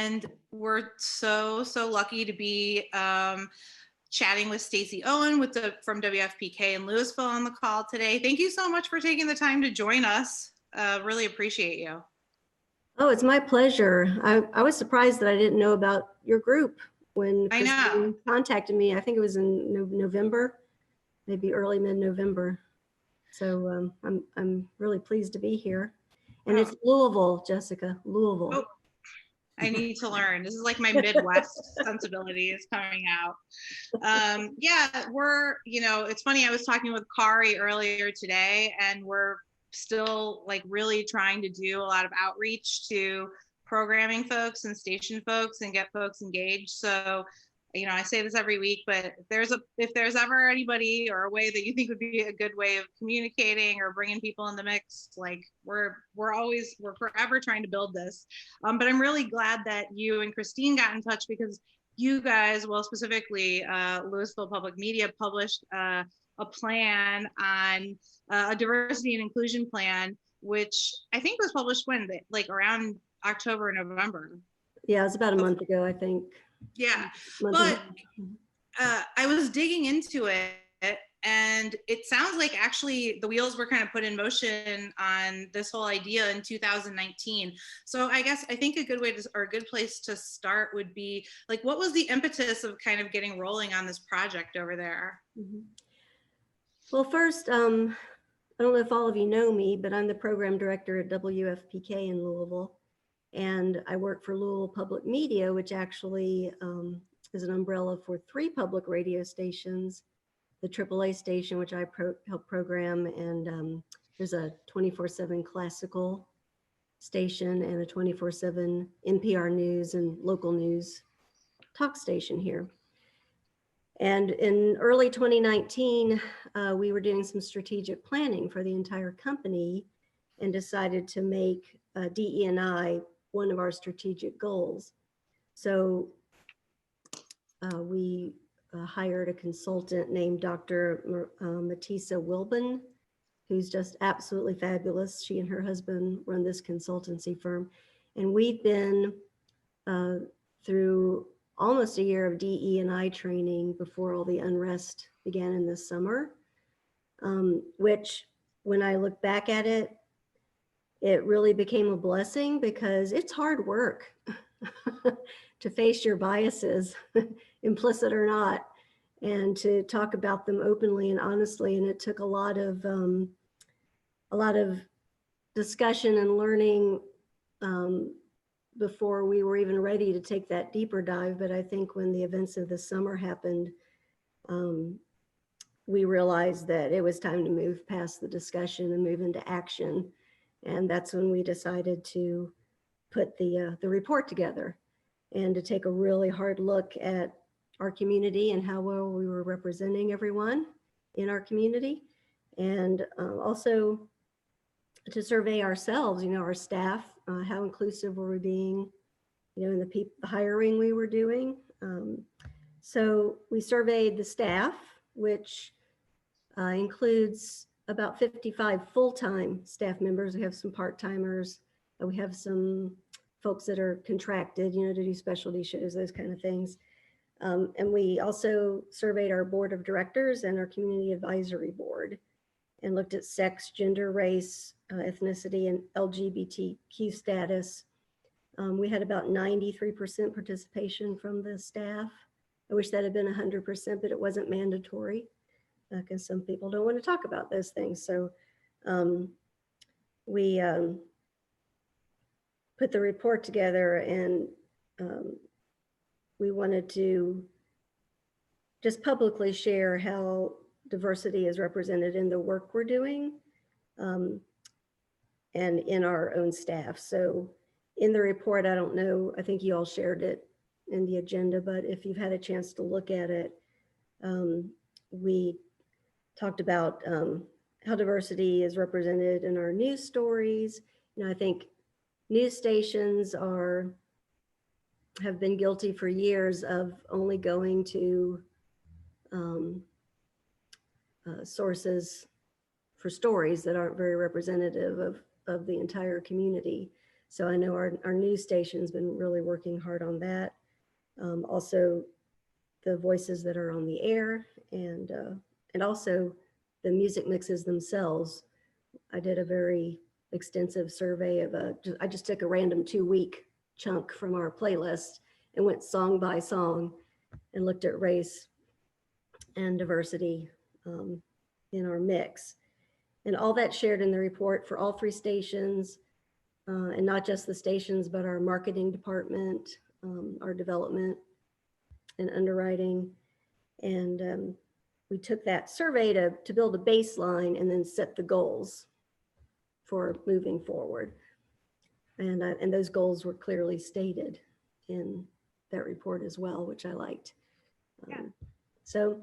And we're so lucky to be chatting with Stacy Owen from WFPK in Louisville on the call today. Thank you so much for taking the time to join us. Really appreciate you. Oh, it's my pleasure. I was surprised that I didn't know about your group when Christine contacted me. I think it was in November, maybe early mid-November. So I'm really pleased to be here. And it's Louisville, Jessica, Louisville. Oh, I need to learn. This is like my Midwest sensibility is coming out. Yeah, it's funny. I was talking with Kari earlier today, and we're still like really trying to do a lot of outreach to programming folks and station folks and get folks engaged. So, I say this every week, but if there's ever anybody or a way that you think would be a good way of communicating or bringing people in the mix, like we're forever trying to build this. But I'm really glad that you and Christine got in touch, because you guys, well, specifically Louisville Public Media, published a plan on a diversity and inclusion plan, which I think was published like around October, November. Yeah, it was about a month ago, I think. Yeah, but I was digging into it, and it sounds like actually the wheels were kind of put in motion on this whole idea in 2019. So I think a good way or a good place to start would be like, what was the impetus of kind of getting rolling on this project over there? Mm-hmm. Well, first, I don't know if all of you know me, but I'm the program director at WFPK in Louisville. And I work for Louisville Public Media, which actually is an umbrella for 3 public radio stations, the AAA station, which I help program, and there's a 24/7 classical station and a 24/7 NPR news and local news talk station here. And in early 2019, we were doing some strategic planning for the entire company and decided to make DE&I one of our strategic goals. So we hired a consultant named Dr. Matisa Wilbin, who's just absolutely fabulous. She and her husband run this consultancy firm. And we've been through almost a year of DE&I training before all the unrest began in the summer, which when I look back at it, it really became a blessing, because it's hard work to face your biases, implicit or not, and to talk about them openly and honestly. And it took a lot of discussion and learning before we were even ready to take that deeper dive. But I think when the events of the summer happened, we realized that it was time to move past the discussion and move into action. And that's when we decided to put the report together and to take a really hard look at our community and how well we were representing everyone in our community. And also to survey ourselves, our staff, how inclusive were we being, in the hiring we were doing. So we surveyed the staff, which includes about 55 full-time staff members. We have some part-timers. We have some folks that are contracted, to do specialty shows, those kind of things. And we also surveyed our board of directors and our community advisory board, and looked at sex, gender, race, ethnicity, and LGBTQ status. We had about 93% participation from the staff. I wish that had been 100%, but it wasn't mandatory, because some people don't want to talk about those things. So we put the report together, and we wanted to just publicly share how diversity is represented in the work we're doing and in our own staff. So in the report, I don't know, I think you all shared it in the agenda, but if you've had a chance to look at it, we talked about how diversity is represented in our news stories. I think news stations have been guilty for years of only going to sources for stories that aren't very representative of the entire community. So I know our news station's been really working hard on that. Also, the voices that are on the air, and also the music mixes themselves. I did a very extensive survey of I just took a random 2-week chunk from our playlist and went song by song and looked at race and diversity in our mix. And all that shared in the report for all 3 stations, and not just the stations, but our marketing department, our development and underwriting. And we took that survey to build a baseline and then set the goals for moving forward. And those goals were clearly stated in that report as well, which I liked. So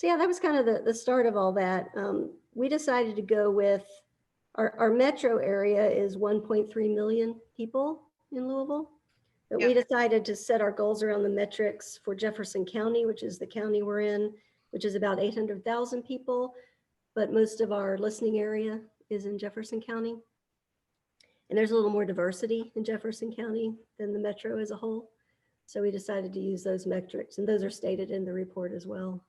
yeah, that was kind of the start of all that. We decided to go with our metro area is 1.3 million people in Louisville. But we decided to set our goals around the metrics for Jefferson County, which is the county we're in, which is about 800,000 people. But most of our listening area is in Jefferson County. And there's a little more diversity in Jefferson County than the metro as a whole. So we decided to use those metrics, and those are stated in the report as well,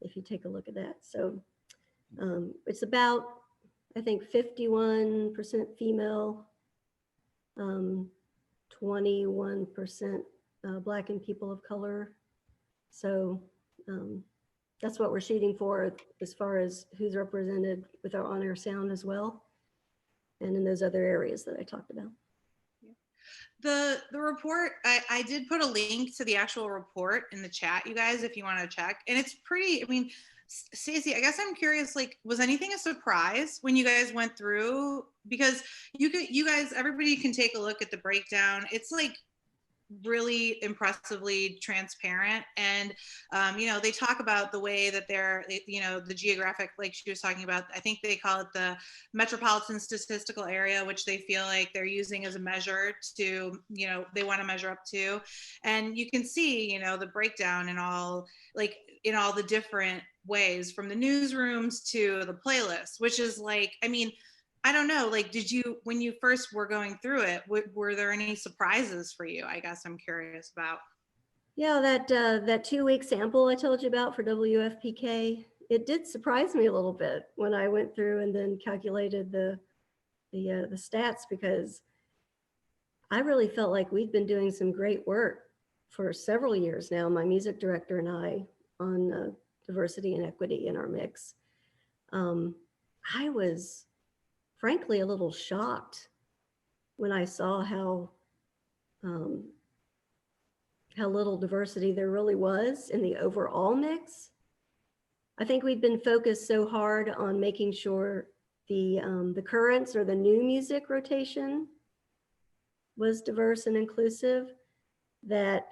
if you take a look at that. So it's about, I think, 51% female, 21% Black and people of color. So that's what we're shooting for as far as who's represented with our on-air sound as well, and in those other areas that I talked about. The report, I did put a link to the actual report in the chat, you guys, if you want to check. And it's pretty, I mean, Stacy, I guess I'm curious, like, was anything a surprise when you guys went through? Because you guys, everybody can take a look at the breakdown. It's like really impressively transparent. And, they talk about the way that they're, the geographic, like she was talking about, I think they call it the metropolitan statistical area, which they feel like they're using as a measure to, they want to measure up to. And you can see, the breakdown in all the different ways, from the newsrooms to the playlist, which is like, I mean, I don't know, like, when you first were going through it, were there any surprises for you? I guess I'm curious about. Yeah, that 2-week sample I told you about for WFPK, it did surprise me a little bit when I went through and then calculated the stats, because I really felt like we'd been doing some great work for several years now, my music director and I, on diversity and equity in our mix. I was frankly a little shocked when I saw how little diversity there really was in the overall mix. I think we've been focused so hard on making sure the currents or the new music rotation was diverse and inclusive, that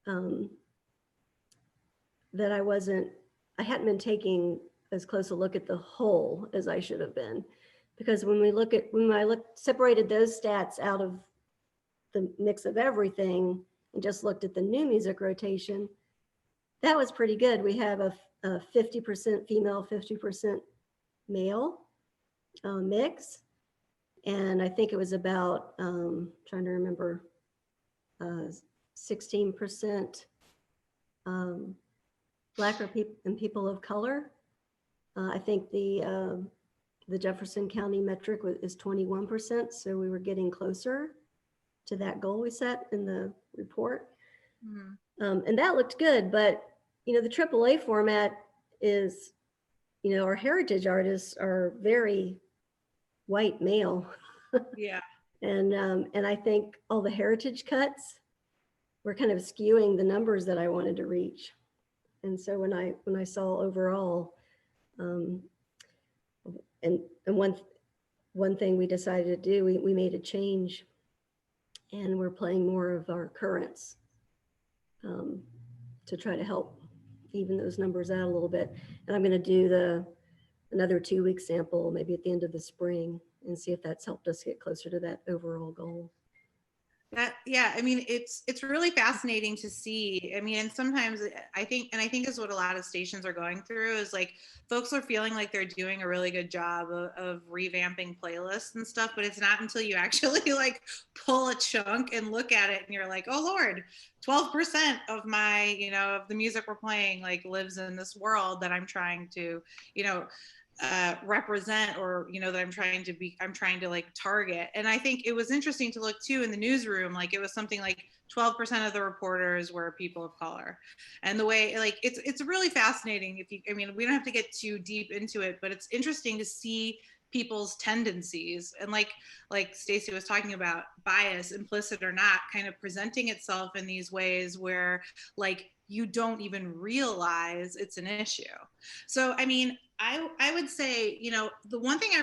I hadn't been taking as close a look at the whole as I should have been. Because when I separated those stats out of the mix of everything and just looked at the new music rotation, that was pretty good. We have a 50% female, 50% male mix. And I think it was about, trying to remember, 16% Black and people of color. I think the Jefferson County metric is 21%. So we were getting closer to that goal we set in the report. Mm-hmm. And that looked good, but the AAA format is, our heritage artists are very white male. Yeah. And I think all the heritage cuts were kind of skewing the numbers that I wanted to reach. And so when I saw overall, and one thing we decided to do, we made a change, and we're playing more of our currents to try to help even those numbers out a little bit. And I'm going to do another 2-week sample maybe at the end of the spring and see if that's helped us get closer to that overall goal. Yeah, I mean, it's really fascinating to see. I mean, and sometimes I think is what a lot of stations are going through is like folks are feeling like they're doing a really good job of revamping playlists and stuff, but it's not until you actually like pull a chunk and look at it and you're like, oh Lord, 12% of my, of the music we're playing like lives in this world that I'm trying to, you know, represent, or that I'm trying to like target. And I think it was interesting to look too in the newsroom, like it was something like 12% of the reporters were people of color. And the way, like, it's really fascinating. I mean, we don't have to get too deep into it, but it's interesting to see people's tendencies, and like Stacy was talking about, bias, implicit or not, kind of presenting itself in these ways where like you don't even realize it's an issue. So I mean, I would say, the one thing I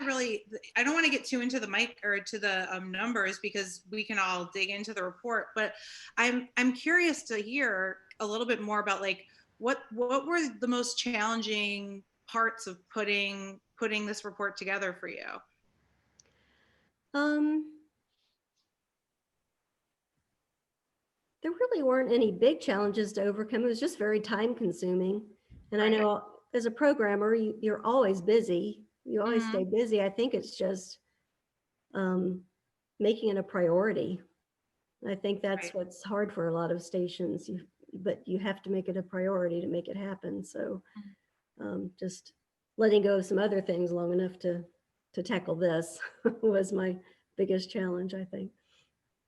don't want to get too into the mic or to the numbers, because we can all dig into the report, but I'm curious to hear a little bit more about like what were the most challenging parts of putting this report together for you? Um, there really weren't any big challenges to overcome. It was just very time consuming. And I Right. know as a programmer, you're always busy. You always stay busy. I think it's just making it a priority. I think that's Right. what's hard for a lot of stations. But you have to make it a priority to make it happen. So just letting go of some other things long enough to tackle this was my biggest challenge, I think.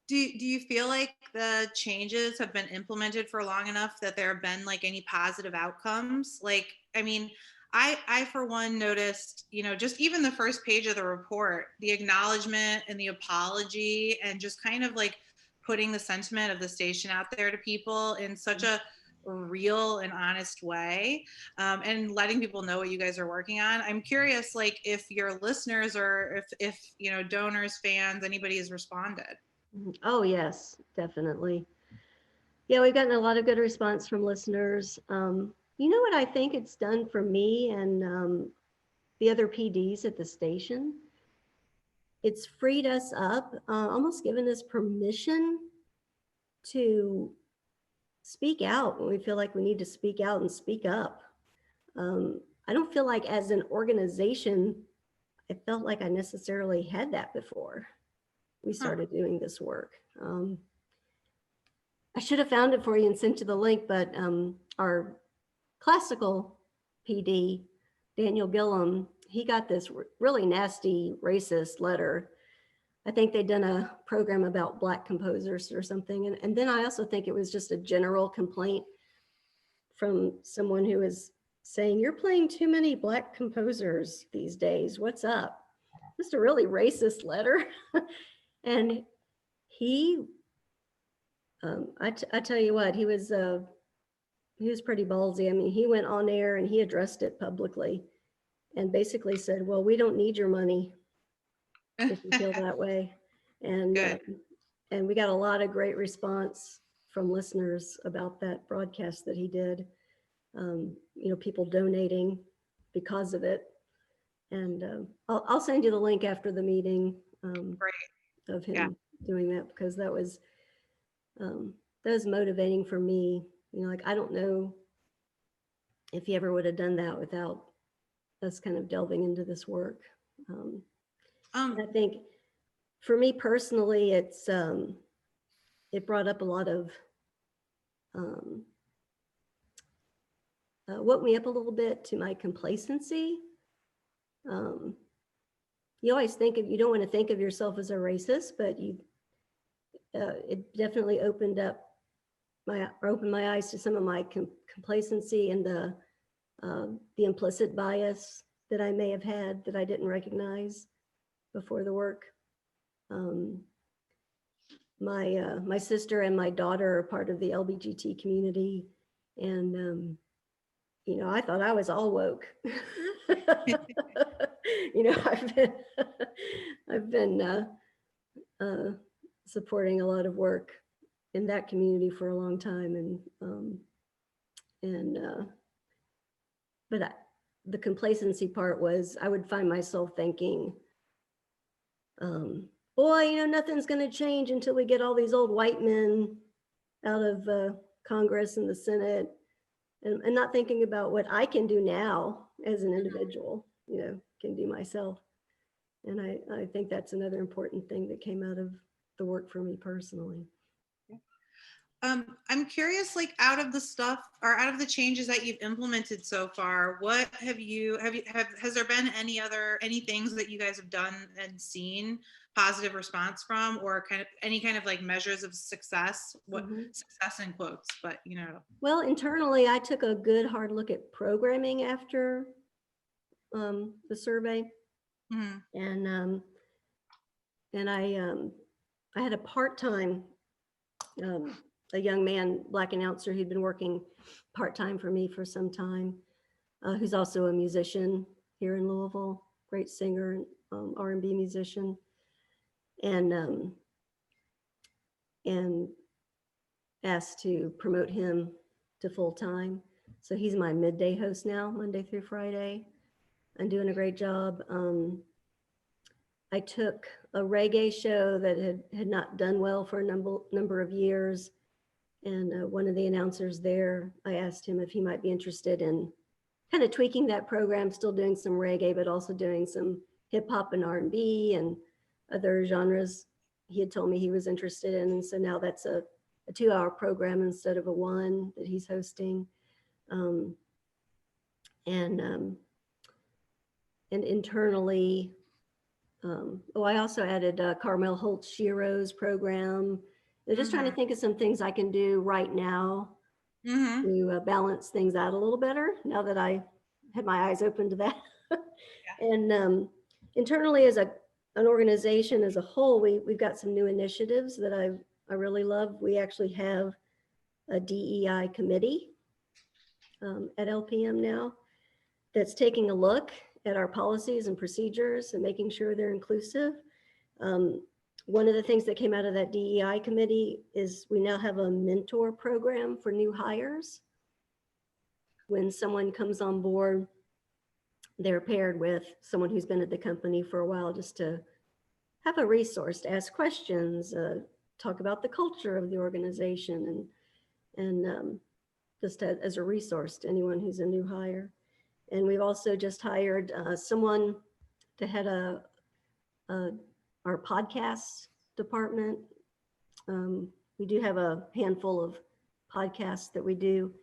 Do you feel like the changes have been implemented for long enough that there have been like any positive outcomes? Like, I mean, I for one noticed, just even the first page of the report, the acknowledgement and the apology, and just kind of like putting the sentiment of the station out there to people in such a real and honest way, and letting people know what you guys are working on. I'm curious, like, if your listeners, or if donors, fans, anybody has responded. Oh, yes, definitely. Yeah, we've gotten a lot of good response from listeners. You know what I think it's done for me and the other PDs at the station? It's freed us up, almost given us permission to speak out when we feel like we need to speak out and speak up. I don't feel like as an organization, I felt like I necessarily had that before we Huh. started doing this work. I should have found it for you and sent you the link, but our classical PD, Daniel Gillum, he got this really nasty racist letter. I think they'd done a program about Black composers or something. And then I also think it was just a general complaint from someone who was saying, you're playing too many Black composers these days. What's up? Just a really racist letter. And he, I tell you what, he was pretty ballsy. I mean, he went on air and he addressed it publicly and basically said, well, we don't need your money if you feel that way. Good. And we got a lot of great response from listeners about that broadcast that he did. People donating because of it. And I'll send you the link after the meeting of him Yeah. doing that, because that was motivating for me. Like, I don't know if he ever would have done that without us kind of delving into this work. I think for me personally, it brought up a lot of, woke me up a little bit to my complacency. You always you don't want to think of yourself as a racist, but it definitely opened my eyes to some of my complacency and the implicit bias that I may have had that I didn't recognize before the work. My sister and my daughter are part of the LBGT community, and I thought I was all woke. I've been supporting a lot of work in that community for a long time, but the complacency part was I would find myself thinking, well, boy, nothing's going to change until we get all these old white men out of Congress and the Senate, and not thinking about what I can do now as an individual, can do myself. And I think that's another important thing that came out of the work for me personally. I'm curious, like out of the stuff or out of the changes that you've implemented so far, what has there been any things that you guys have done and seen positive response from, or any kind of like measures of success, success in quotes, but Well, internally, I took a good hard look at programming after the survey. And I had a part-time, a young man, Black announcer, who'd been working part-time for me for some time, who's also a musician here in Louisville, great singer, R&B musician, and asked to promote him to full-time. So he's my midday host now, Monday through Friday. I'm doing a great job. I took a reggae show that had not done well for a number of years. And one of the announcers there, I asked him if he might be interested in kind of tweaking that program, still doing some reggae, but also doing some hip hop and R&B and other genres he had told me he was interested in. And so now that's a 2-hour program instead of a 1 that he's hosting. And internally, I also added Carmel Holt Shiro's program. They're just trying to think of some things I can do right now to balance things out a little better now that I had my eyes open to that. And internally, as an organization as a whole, we've got some new initiatives that I really love. We actually have a DEI committee at LPM now that's taking a look at our policies and procedures and making sure they're inclusive. One of the things that came out of that DEI committee is we now have a mentor program for new hires. When someone comes on board, they're paired with someone who's been at the company for a while, just to have a resource to ask questions, talk about the culture of the organization, and just as a resource to anyone who's a new hire. And we've also just hired someone to head our podcast department. We do have a handful of podcasts that we do,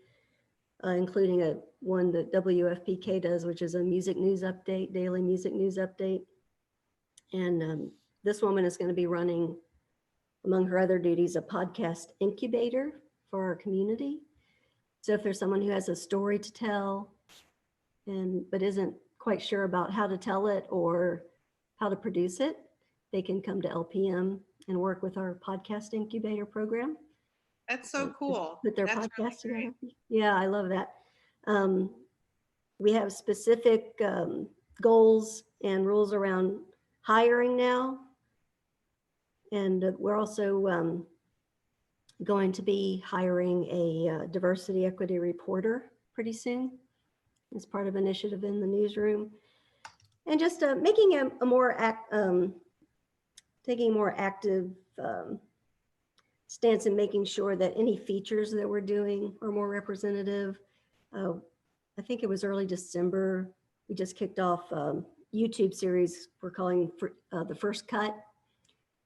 including one that WFPK does, which is a music news update, daily music news update. And this woman is going to be running, among her other duties, a podcast incubator for our community. So if there's someone who has a story to tell but isn't quite sure about how to tell it or how to produce it, they can come to LPM and work with our podcast incubator program. That's so cool. Put their podcast together. Yeah, I love that. We have specific goals and rules around hiring now. And we're also going to be hiring a diversity equity reporter pretty soon as part of an initiative in the newsroom. And just making taking a more active stance in making sure that any features that we're doing are more representative. I think it was early December, we just kicked off a YouTube series we're calling The First Cut.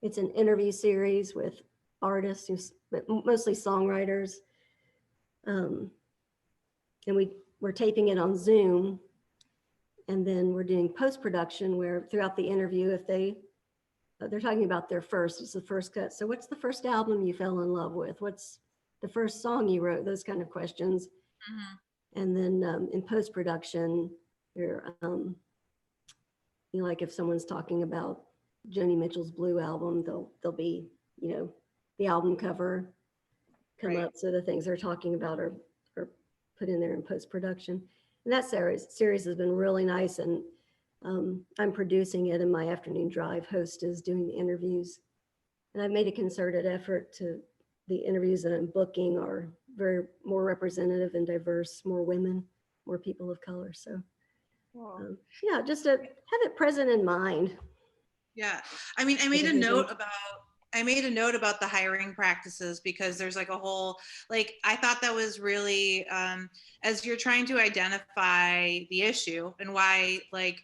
It's an interview series with artists, but mostly songwriters. And we're taping it on Zoom. And then we're doing post-production where throughout the interview, if they're talking about it's the first cut. So what's the first album you fell in love with? What's the first song you wrote? Those kind of questions. And then in post-production, like if someone's talking about Joni Mitchell's Blue album, they'll be, the album cover come up. So the things they're talking about are put in there in post-production. And that series has been really nice. And I'm producing it, and my afternoon drive host is doing the interviews. And I've made a concerted effort to the interviews that I'm booking are more representative and diverse, more women, more people of color. So yeah, just to have it present in mind. Yeah. I mean, I made a note about the hiring practices because there's like a whole, like, I thought that was really, as you're trying to identify the issue and why, like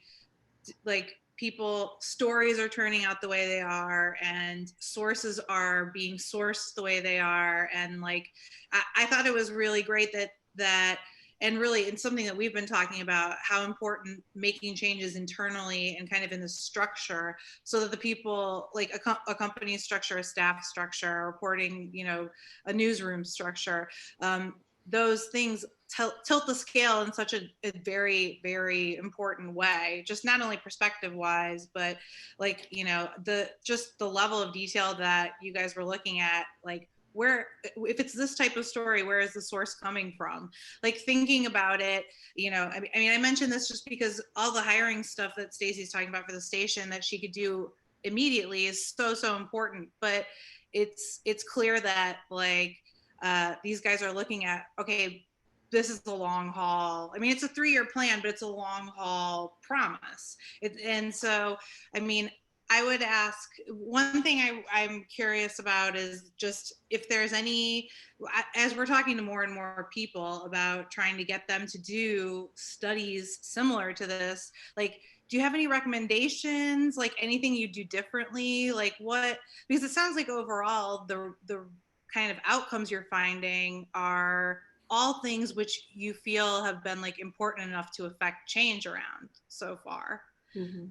people stories are turning out the way they are and sources are being sourced the way they are, and like I thought it was really great that and really it's something that we've been talking about, how important making changes internally and kind of in the structure so that the people, like a company structure, a staff structure, reporting, a newsroom structure, those things tilt the scale in such a very, very important way, just not only perspective wise, but like, just the level of detail that you guys were looking at, like where, if it's this type of story, where is the source coming from? Like thinking about it, I mean, I mentioned this just because all the hiring stuff that Stacy's talking about for the station that she could do immediately is so important, but it's clear that like these guys are looking at, okay, this is the long haul. I mean, it's a 3-year plan, but it's a long haul promise. And so, I mean, I would ask, one thing I'm curious about is just if there's any, as we're talking to more and more people about trying to get them to do studies similar to this, like, do you have any recommendations, like anything you do differently? Like what, because it sounds like overall the kind of outcomes you're finding are all things which you feel have been like important enough to affect change around so far. Mm-hmm.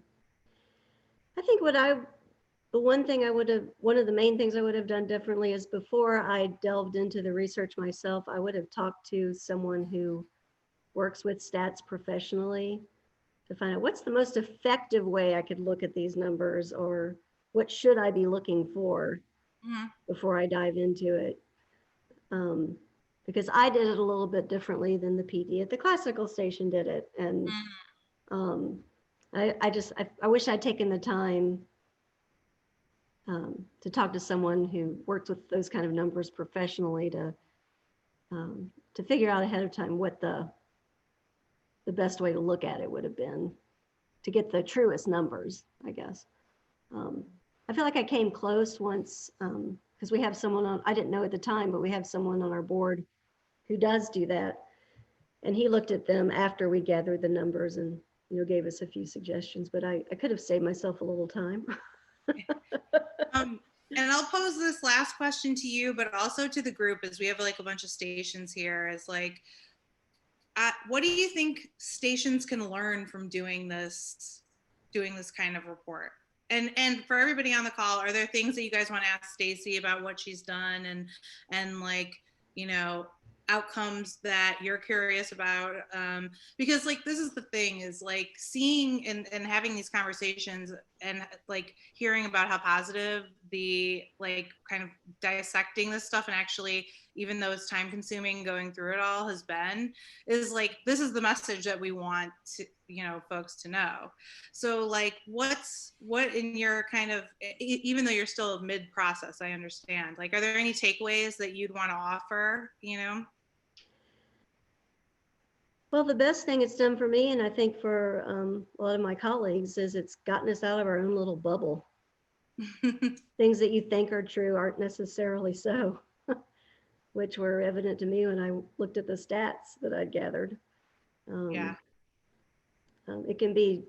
I think one of the main things I would have done differently is before I delved into the research myself, I would have talked to someone who works with stats professionally to find out what's the most effective way I could look at these numbers, or what should I be looking for before I dive into it. Because I did it a little bit differently than the PD at the classical station did it. And I wish I'd taken the time to talk to someone who worked with those kind of numbers professionally to figure out ahead of time what the best way to look at it would have been to get the truest numbers, I guess. I feel like I came close once because we have someone on, I didn't know at the time, but we have someone on our board who does do that. And he looked at them after we gathered the numbers and gave us a few suggestions, but I could have saved myself a little time. And I'll pose this last question to you, but also to the group, as we have like a bunch of stations here, is like, what do you think stations can learn from doing this kind of report? And for everybody on the call, are there things that you guys want to ask Stacy about what she's done and like, outcomes that you're curious about? Because like, this is the thing, is like seeing and having these conversations and like hearing about how positive the like kind of dissecting this stuff and actually, even though it's time consuming going through it all has been, is like, this is the message that we want to, folks to know. So like, what in your kind of, even though you're still mid process, I understand, like, are there any takeaways that you'd want to offer, Well, the best thing it's done for me, and I think for a lot of my colleagues, is it's gotten us out of our own little bubble. Things that you think are true aren't necessarily so, which were evident to me when I looked at the stats that I'd gathered. It can be,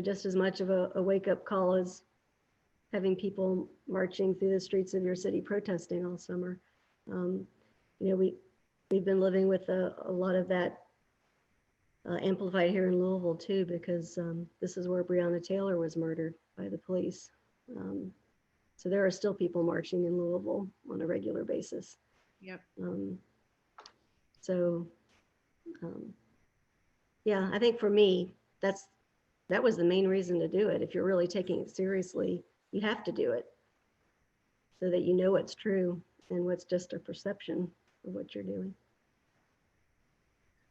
just as much of a wake-up call as having people marching through the streets of your city protesting all summer. We've been living with a lot of that amplified here in Louisville too, because this is where Breonna Taylor was murdered by the police. So there are still people marching in Louisville on a regular basis. Yep. Yeah, I think for me, that was the main reason to do it. If you're really taking it seriously, you have to do it so that you know what's true and what's just a perception of what you're doing.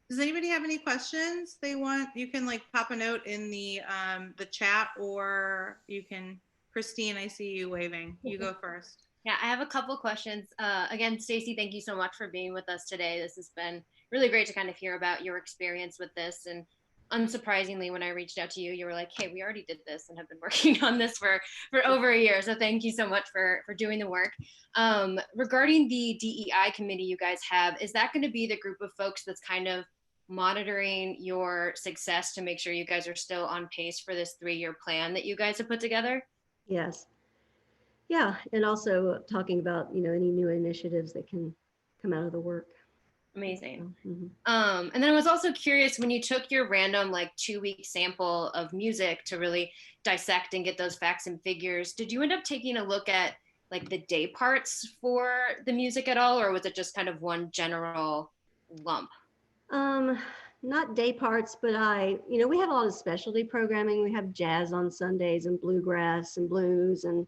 Does anybody have any questions they want? You can like pop a note in the chat, or you can, Christine, I see you waving. You go first. Yeah, I have a couple questions. Again, Stacy, thank you so much for being with us today. This has been really great to kind of hear about your experience with this. And unsurprisingly, when I reached out to you, you were like, hey, we already did this and have been working on this for over a year. So thank you so much for doing the work. Regarding the DEI committee you guys have, is that going to be the group of folks that's kind of monitoring your success to make sure you guys are still on pace for this 3-year plan that you guys have put together? Yes. Yeah, and also talking about, any new initiatives that can come out of the work. Amazing. Mm-hmm. And then I was also curious, when you took your random 2-week sample of music to really dissect and get those facts and figures, did you end up taking a look at the day parts for the music at all, or was it just kind of one general lump? Not day parts, but we have a lot of specialty programming. We have jazz on Sundays and bluegrass and blues. And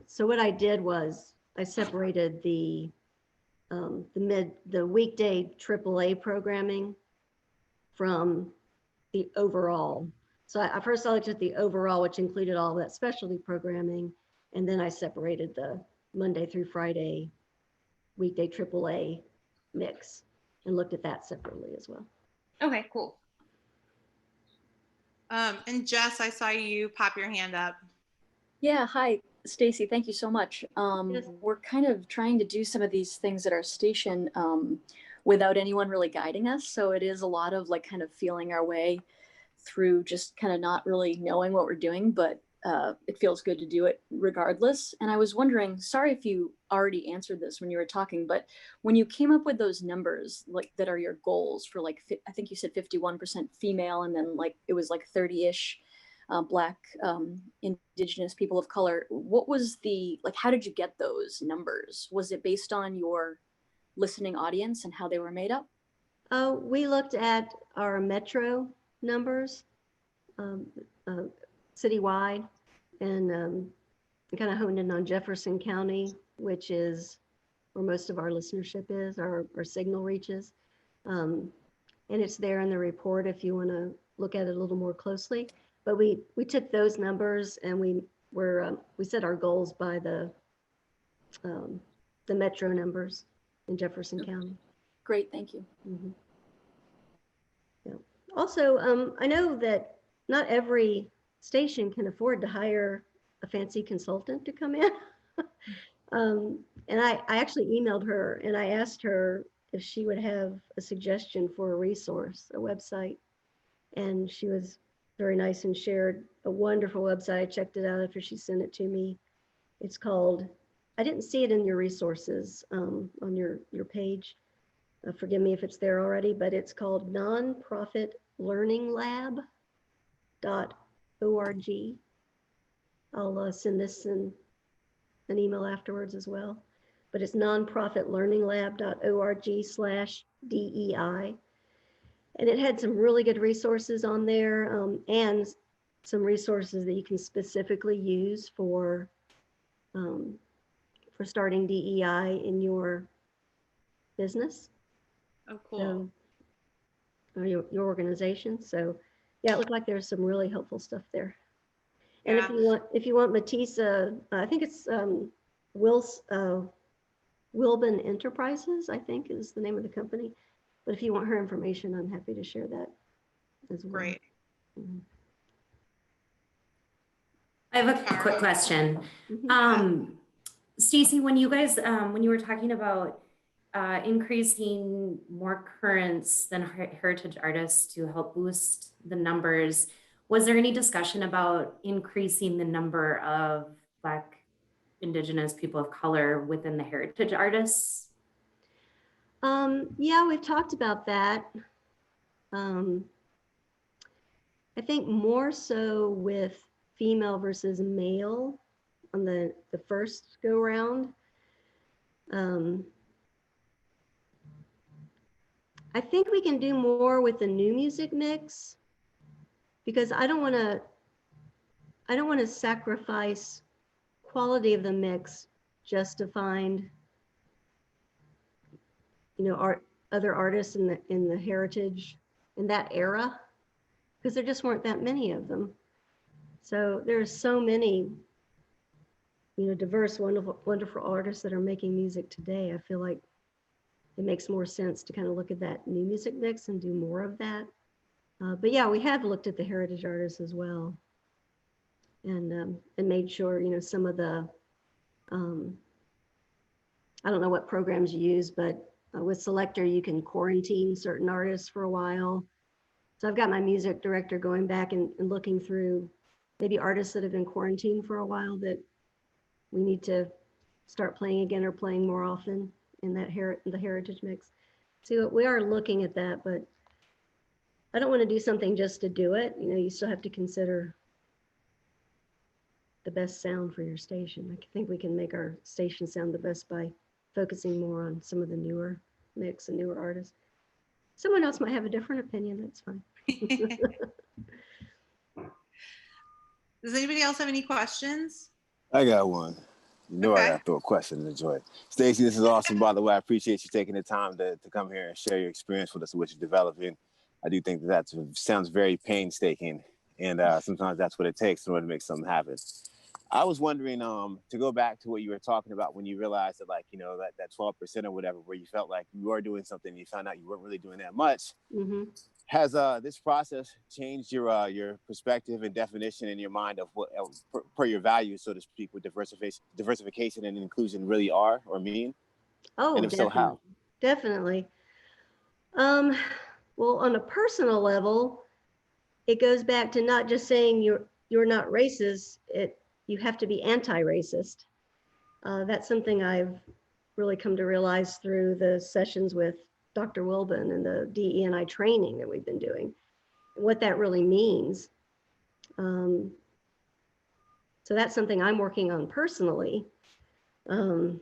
so what I did was I separated the weekday AAA programming from the overall. So I first looked at the overall, which included all that specialty programming. And then I separated the Monday through Friday weekday AAA mix and looked at that separately as well. Okay, cool. And Jess, I saw you pop your hand up. Yeah, hi, Stacy. Thank you so much. Yes. We're kind of trying to do some of these things at our station without anyone really guiding us. So it is a lot of kind of feeling our way through, just kind of not really knowing what we're doing, but it feels good to do it regardless. And I was wondering, sorry if you already answered this when you were talking, but when you came up with those numbers that are your goals for I think you said 51% female, and then it was 30-ish Black, Indigenous people of color, what was how did you get those numbers? Was it based on your listening audience and how they were made up? We looked at our metro numbers citywide, and kind of honed in on Jefferson County, which is where most of our listenership is, our signal reaches. And it's there in the report if you want to look at it a little more closely. But we took those numbers and we set our goals by the metro numbers in Jefferson County. Great, thank you. Mm-hmm. Yeah. Also, I know that not every station can afford to hire a fancy consultant to come in. And I actually emailed her and I asked her if she would have a suggestion for a resource, a website. And she was very nice and shared a wonderful website. I checked it out after she sent it to me. It's called, I didn't see it in your resources on your page. Forgive me if it's there already, but it's called nonprofitlearninglab.org. I'll send this in an email afterwards as well. But it's nonprofitlearninglab.org/DEI. And it had some really good resources on there, and some resources that you can specifically use for starting DEI in your business. Oh, cool. Or your organization. So yeah, it looked like there's some really helpful stuff there. And yeah. if you want Matisa, I think it's Wilbin Enterprises, I think is the name of the company. But if you want her information, I'm happy to share that as well. Great. Mm-hmm. I have a quick question. Mm-hmm. Stacy, when you guys, when you were talking about increasing more currents than heritage artists to help boost the numbers, was there any discussion about increasing the number of Black, Indigenous, people of color within the heritage artists? Yeah, we've talked about that. I think more so with female versus male on the first go round. I think we can do more with the new music mix, because I don't want to sacrifice quality of the mix just to find, other artists in the heritage in that era, because there just weren't that many of them. So there's so many, diverse, wonderful artists that are making music today. I feel like it makes more sense to kind of look at that new music mix and do more of that. But yeah, we have looked at the heritage artists as well, and made sure, you know, some of the, I don't know what programs you use, but with Selector, you can quarantine certain artists for a while. So I've got my music director going back and looking through maybe artists that have been quarantined for a while that we need to start playing again or playing more often in that the heritage mix. So we are looking at that, but I don't want to do something just to do it. You know, you still have to consider the best sound for your station. I think we can make our station sound the best by focusing more on some of the newer mix and newer artists. Someone else might have a different opinion. That's fine. Does anybody else have any questions? I got one. You know, Okay. I got to throw a question in the joint. Stacy, this is awesome, by the way. I appreciate you taking the time to come here and share your experience with us, what you're developing. I do think that sounds very painstaking, and sometimes that's what it takes in order to make something happen. I was wondering, to go back to what you were talking about when you realized that, like, you know, that 12% or whatever, where you felt like you were doing something and you found out you weren't really doing that much. Mm-hmm. Has this process changed your perspective and definition in your mind of what, per your values, so to speak, what diversification and inclusion really are or mean? Oh, and if definitely. so, how? Definitely. Well, on a personal level, it goes back to not just saying you're not racist. You have to be anti-racist. That's something I've really come to realize through the sessions with Dr. Wilbin and the DE&I training that we've been doing, what that really means. So that's something I'm working on personally. And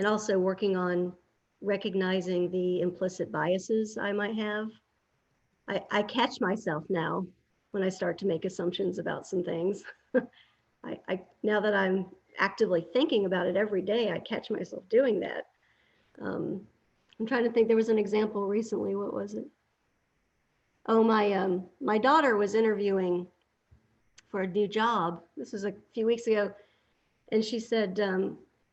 also working on recognizing the implicit biases I might have. I catch myself now when I start to make assumptions about some things. Now that I'm actively thinking about it every day, I catch myself doing that. I'm trying to think, there was an example recently. What was it? Oh, my daughter was interviewing for a new job. This was a few weeks ago. And she said,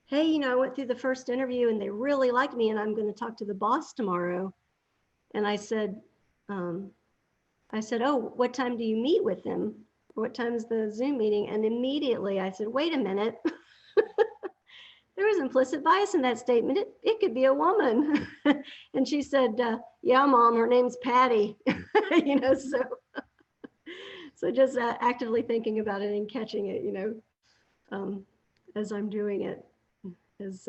hey, you know, I went through the first interview and they really liked me and I'm going to talk to the boss tomorrow. And I said, oh, what time do you meet with them? What time is the Zoom meeting? And immediately I said, wait a minute. There was implicit bias in that statement. It could be a woman. And she said, yeah, Mom, her name's Patty. You know, so just actively thinking about it and catching it, you know, as I'm doing it has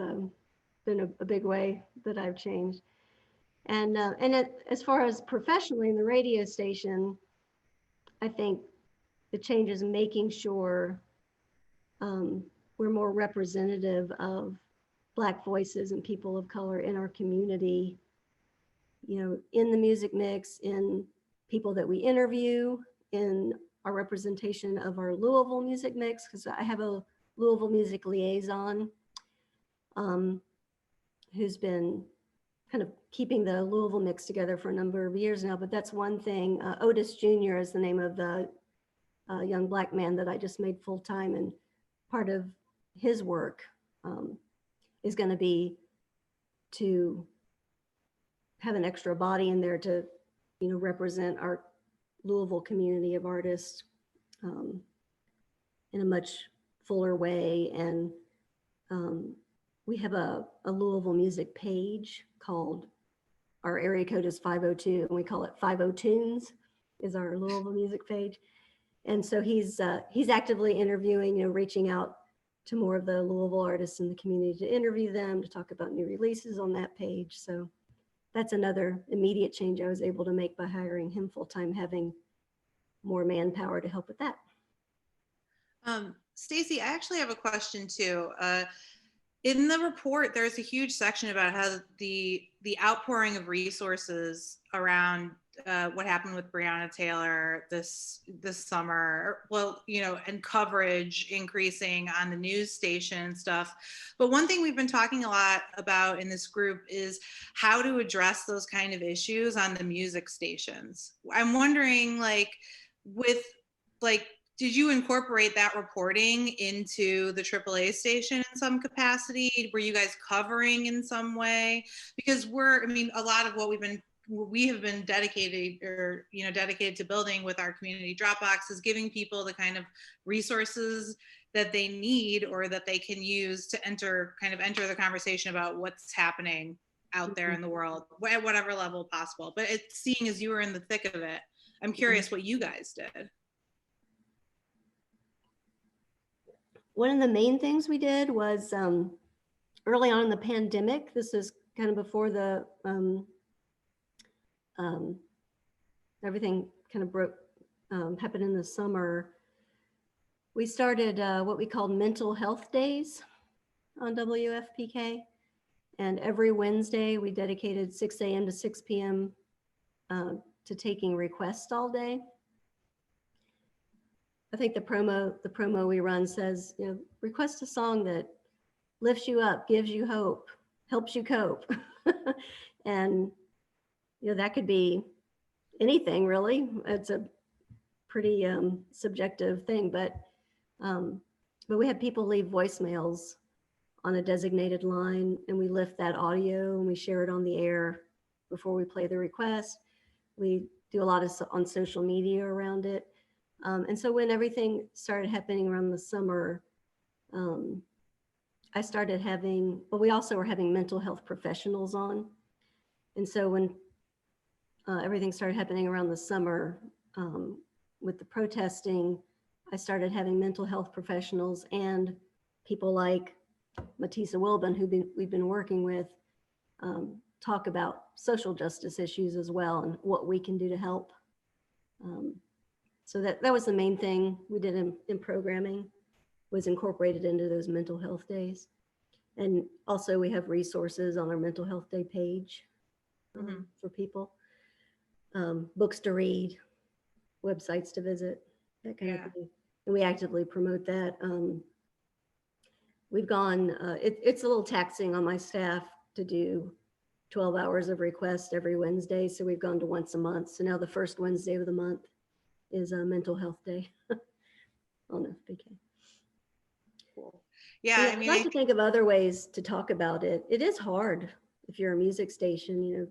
been a big way that I've changed. And as far as professionally in the radio station, I think the change is making sure we're more representative of Black voices and people of color in our community, you know, in the music mix, in people that we interview, in our representation of our Louisville music mix, because I have a Louisville music liaison who's been kind of keeping the Louisville mix together for a number of years now, but that's one thing. Otis Jr. is the name of the young Black man that I just made full-time, and part of his work is going to be to have an extra body in there to, you know, represent our Louisville community of artists in a much fuller way. And we have a Louisville music page called, our area code is 502, and we call it 50 Tunes is our Louisville music page. And so he's actively interviewing, you know, reaching out to more of the Louisville artists in the community to interview them, to talk about new releases on that page. So that's another immediate change I was able to make by hiring him full-time, having more manpower to help with that. Stacy, I actually have a question too. In the report, there's a huge section about how the outpouring of resources around what happened with Breonna Taylor this summer, well, you know, and coverage increasing on the news station and stuff. But one thing we've been talking a lot about in this group is how to address those kind of issues on the music stations. I'm wondering, like, did you incorporate that reporting into the AAA station in some capacity? Were you guys covering in some way? Because a lot of what we've been we have been dedicated to building with our community Dropbox is giving people the kind of resources that they need or that they can use to enter the conversation about what's happening out there in the world at whatever level possible. But it's seeing as you were in the thick of it, I'm curious what you guys did. One of the main things we did was early on in the pandemic, this is kind of before the everything kind of happened in the summer. We started what we called mental health days on WFPK. And every Wednesday we dedicated 6 a.m. to 6 p.m. To taking requests all day. I think the promo we run says, you know, request a song that lifts you up, gives you hope, helps you cope. And, you know, that could be anything really. It's a pretty subjective thing, but we have people leave voicemails on a designated line, and we lift that audio and we share it on the air before we play the request. We do a lot on social media around it. And so when everything started happening around the summer, I started having, we also were having mental health professionals on. And so when everything started happening around the summer with the protesting, I started having mental health professionals and people like Matisa Wilbon, who we've been working with, talk about social justice issues as well and what we can do to help. So that was the main thing we did in programming, was incorporated into those mental health days. And also we have resources on our mental health day page for people, books to read, websites to visit, that kind of thing. And we actively promote that. We've gone, it's a little taxing on my staff to do 12 hours of requests every Wednesday. So we've gone to once a month. So now the first Wednesday of the month is a mental health day on FPK. Cool. Yeah, I mean, I'd like to think of other ways to talk about it. It is hard if you're a music station, you know,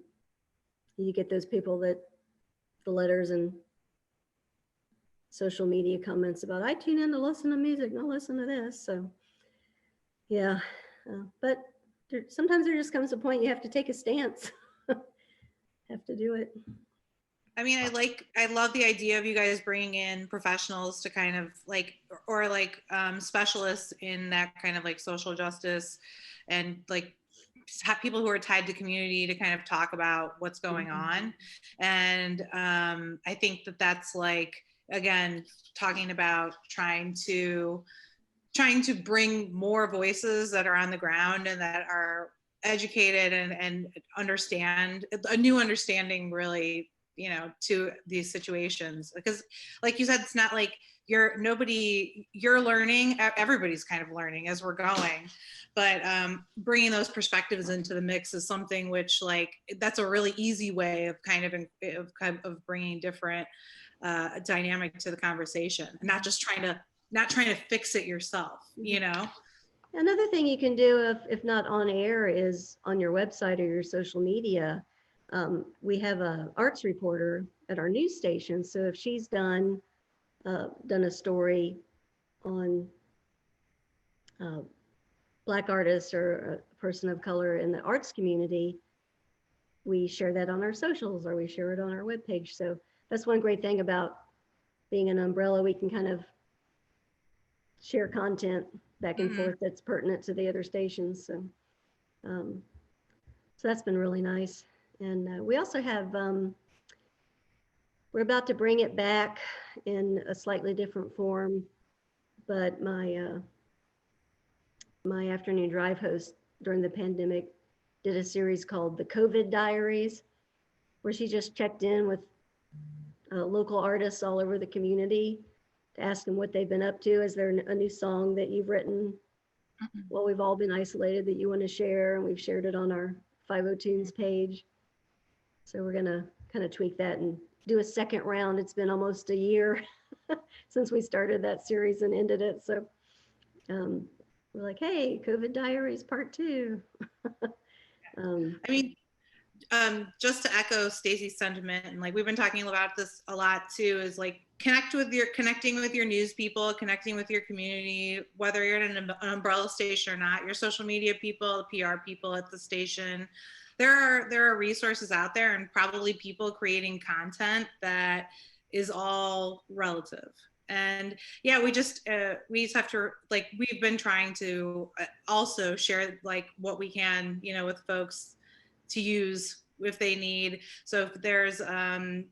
you get those people that the letters and social media comments about, I tune in to listen to music, not listen to this. So yeah, but sometimes there just comes a point you have to take a stance, have to do it. I mean, I love the idea of you guys bringing in professionals to kind of like, or like specialists in that kind of like social justice and like people who are tied to community to kind of talk about what's going on. And I think that's like, again, talking about trying to bring more voices that are on the ground and that are educated and understand a new understanding really, you know, to these situations. Because like you said, it's not like you're learning, everybody's kind of learning as we're going, but bringing those perspectives into the mix is something which like, that's a really easy way of kind of bringing different dynamic to the conversation, and not trying to fix it yourself, you know? Another thing you can do, if not on air, is on your website or your social media. We have an arts reporter at our news station. So if she's done a story on Black artists or a person of color in the arts community, we share that on our socials or we share it on our webpage. So that's one great thing about being an umbrella. We can kind of share content back and forth that's pertinent to the other stations. So, so that's been really nice. And we also have, we're about to bring it back in a slightly different form, but my afternoon drive host during the pandemic did a series called The COVID Diaries, where she just checked in with local artists all over the community to ask them what they've been up to. Is there a new song that you've written? Well, we've all been isolated that you want to share, and we've shared it on our 50 Tunes page. So we're gonna kind of tweak that and do a second round. It's been almost a year since we started that series and ended it. So we're like, hey, COVID Diaries Part 2. I mean, just to echo Stacy's sentiment, and like we've been talking about this a lot too, is like connecting with your news people, connecting with your community, whether you're in an umbrella station or not, your social media people, the PR people at the station. There are resources out there, and probably people creating content that is all relative. And yeah, we just have to, like, we've been trying to also share like what we can, you know, with folks to use if they need. So if there's,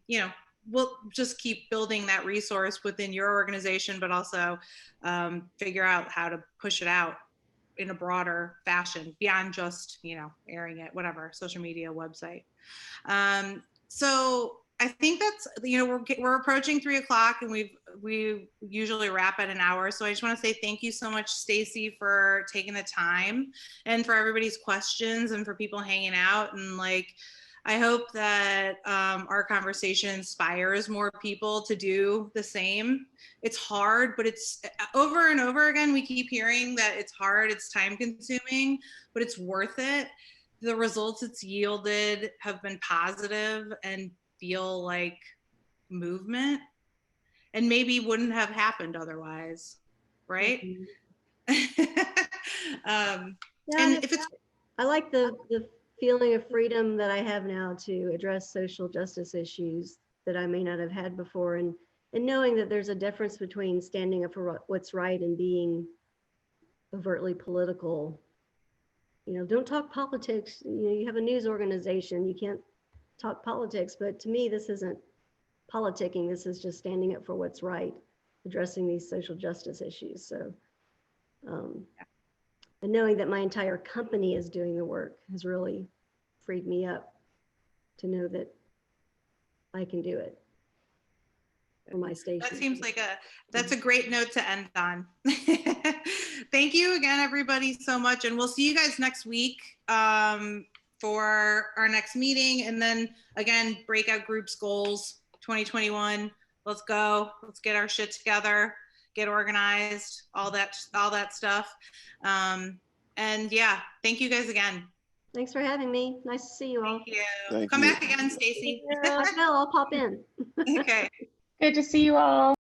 you know, we'll just keep building that resource within your organization, but also figure out how to push it out in a broader fashion beyond just, you know, airing it, whatever, social media, website. So I think that's, you know, we're approaching 3 o'clock, and we usually wrap at an hour. So I just want to say thank you so much, Stacy, for taking the time, and for everybody's questions, and for people hanging out. And like, I hope that our conversation inspires more people to do the same. It's hard, but it's over and over again, we keep hearing that it's hard, it's time consuming, but it's worth it. The results it's yielded have been positive and feel like movement, and maybe wouldn't have happened otherwise, right? Yeah, And if it's, I like the feeling of freedom that I have now to address social justice issues that I may not have had before, and knowing that there's a difference between standing up for what's right and being overtly political. You know, don't talk politics. You know, you have a news organization, you can't talk politics, but to me, this isn't politicking. This is just standing up for what's right, addressing these social justice issues. So, and knowing that my entire company is doing the work has really freed me up to know that I can do it for my station. that seems like that's a great note to end on. Thank you again, everybody, so much. And we'll see you guys next week for our next meeting. And then again, breakout groups goals 2021. Let's go. Let's get our shit together, get organized, all that stuff. And yeah, thank you guys again. Thanks for having me. Nice to see you all. Thank you. Thank Come you. back again, Stacy. I will. I'll pop in. Okay. Good to see you all.